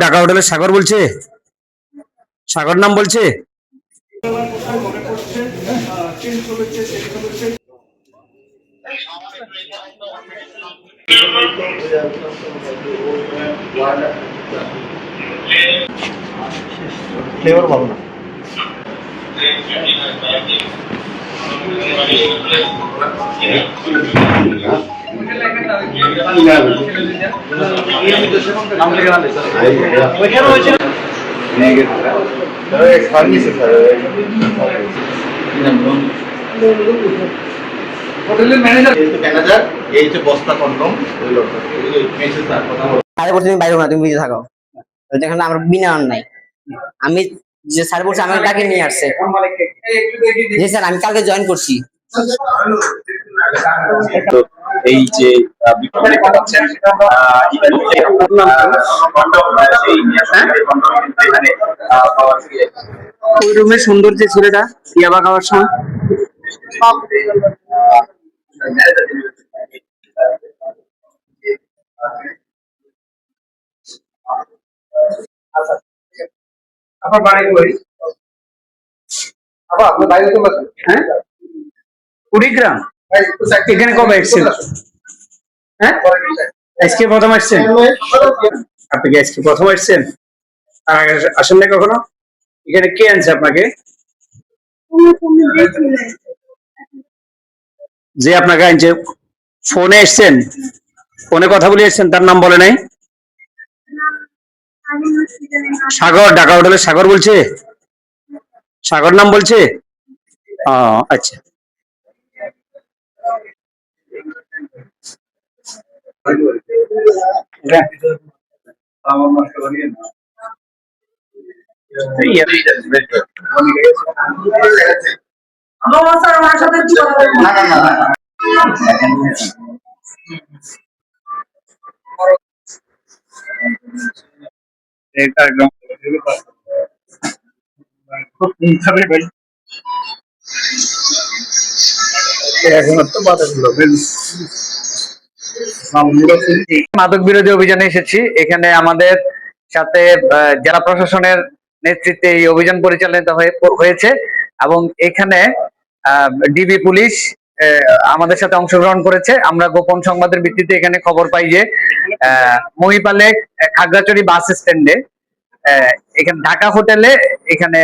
ঢাকা হোটেলে সাগর বলছে, সাগর নাম বলছে। ফ্লেভার ভালো না। হোটেলের ম্যানেজার এই যে বস্তা কন্ডম ওই লোকটা স্যার বলছে তুমি বাইরে না, তুমি বুঝে থাকো। যেখানে আমার বিনা নাই, আমি যে স্যার বলছে আমার ডাকে নিয়ে আসছে। জি স্যার, আমি কালকে জয়েন করছি। এই যে ওই রুমের সুন্দর যে ছেলেটা ইয়াবা খাওয়ার সময় আপনার বাড়ি কই? আপনার বাইরে চলে আসুন। হ্যাঁ, কুড়িগ্রাম। এখানে কবে এসেছেন? হ্যাঁ, আজকে প্রথম আসছেন? আপনি কি আজকে প্রথম আসছেন? আর আগে আসেন না কখনো? এখানে কে আনছে আপনাকে? যে আপনাকে আনছে ফোনে এসছেন, ফোনে কথা বলে এসছেন, তার নাম বলে নাই? সাগর, ঢাকা হোটেলের সাগর বলছে, সাগর নাম বলছে। আচ্ছা, ভাই মাদক বিরোধী অভিযানে এসেছি। এখানে আমাদের সাথে জেলা প্রশাসনের নেতৃত্বে এই অভিযান পরিচালিত হয়েছে এবং এখানে ডিবি পুলিশ আমাদের সাথে অংশগ্রহণ করেছে। আমরা গোপন সংবাদের ভিত্তিতে এখানে খবর পাই যে মহিপালে খাগড়াছড়ি বাস স্ট্যান্ডে এখানে ঢাকা হোটেলে এখানে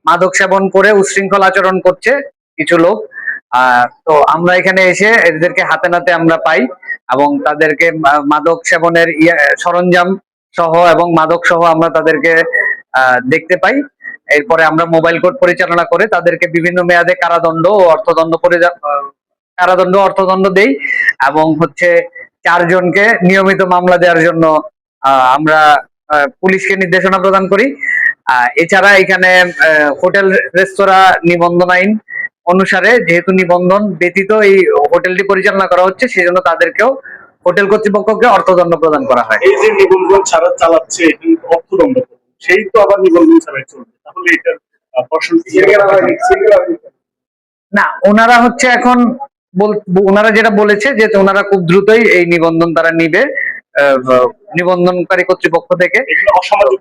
মাদক সেবন করে উচ্ছৃঙ্খল আচরণ করছে কিছু লোক। তো আমরা এখানে এসে এদেরকে হাতে নাতে আমরা পাই এবং তাদেরকে মাদক সেবনের সরঞ্জাম সহ এবং মাদক সহ আমরা তাদেরকে দেখতে পাই। এরপরে আমরা মোবাইল কোর্ট পরিচালনা করে তাদেরকে বিভিন্ন মেয়াদে কারাদণ্ড ও অর্থদণ্ড দেই এবং হচ্ছে 4 জনকে নিয়মিত মামলা দেওয়ার জন্য আমরা পুলিশকে নির্দেশনা প্রদান করি। এছাড়া এখানে হোটেল রেস্তোরাঁ নিবন্ধন আইন অনুসারে যেহেতু নিবন্ধন ব্যতীত এই হোটেলটি পরিচালনা করা হচ্ছে, সেজন্য তাদেরকেও হোটেল কর্তৃপক্ষকে অর্থদণ্ড প্রদান করা হয়। এই যে নিবন্ধন ছাড়া চালাচ্ছে অর্থদণ্ড, সেই তো আবার নিবন্ধন ছাড়াই চলবে, তাহলে এটার না, ওনারা হচ্ছে এখন ওনারা যেটা বলেছে যে ওনারা খুব দ্রুতই এই নিবন্ধন তারা নিবে নিবন্ধনকারী কর্তৃপক্ষ থেকে। অসামাজিক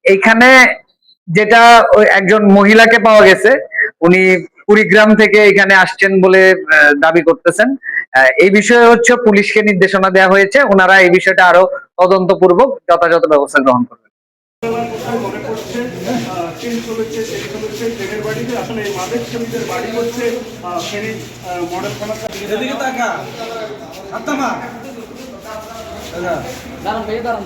এখানে যেটা একজন মহিলাকে পাওয়া গেছে, উনি কুড়িগ্রাম থেকে এখানে আসছেন বলে দাবি করতেছেন। এই বিষয়ে হচ্ছে পুলিশকে নির্দেশনা দেওয়া হয়েছে, ওনারা এই বিষয়টা আরো তদন্তপূর্বক যথাযথ ব্যবস্থা গ্রহণ করবেন। দাঁড়ান